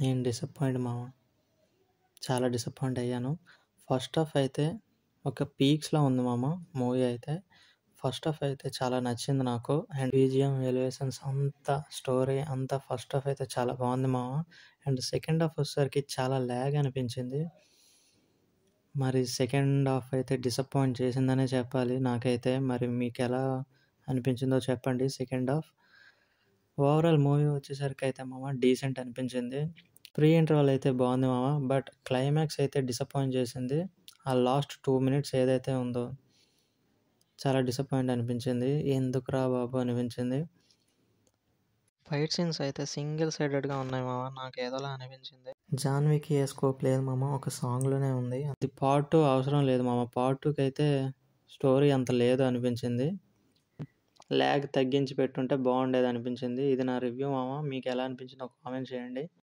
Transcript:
నేను డిసప్పాయింట్ మామ. చాలా డిసప్పాయింట్ అయ్యాను. ఫస్ట్ హాఫ్ అయితే ఒక పీక్స్‌లో ఉంది మామ మూవీ అయితే. ఫస్ట్ హాఫ్ అయితే చాలా నచ్చింది నాకు. అండ్ బీజీఎం, ఎలివేషన్స్ అంతా స్టోరీ అంతా ఫస్ట్ హాఫ్ అయితే చాలా బాగుంది మామ. అండ్ సెకండ్ హాఫ్ వచ్చేసరికి చాలా ల్యాగ్ అనిపించింది. మరి సెకండ్ హాఫ్ అయితే డిసప్పాయింట్ చేసిందనే చెప్పాలి నాకైతే. మరి మీకెలా అనిపించిందో చెప్పండి సెకండ్ హాఫ్. ఓవరాల్ మూవీ వచ్చేసరికయితే మామ డీసెంట్ అనిపించింది. ప్రీ ఇంటర్వల్ అయితే బాగుంది మామ. బట్ క్లైమాక్స్ అయితే డిసప్పాయింట్ చేసింది. ఆ లాస్ట్ 2 మినిట్స్ ఏదైతే ఉందో చాలా డిసప్పాయింట్ అనిపించింది. ఎందుకురా బాబు అనిపించింది. ఫైట్ సీన్స్ అయితే సింగిల్ సైడెడ్‌గా ఉన్నాయి మామ. నాకేదోలా అనిపించింది. జాన్వీకి ఏ స్కోప్ లేదు మామ. ఒక సాంగ్‌లోనే ఉంది. అది పార్ట్ 2 అవసరం లేదు మామ. పార్ట్ 2కైతే స్టోరీ అంత లేదు అనిపించింది. ల్యాగ్ తగ్గించి పెట్టుంటే బాగుండేది అనిపించింది. ఇది నా రివ్యూ మామ. మీకు ఎలా అనిపించిందో కామెంట్ చేయండి.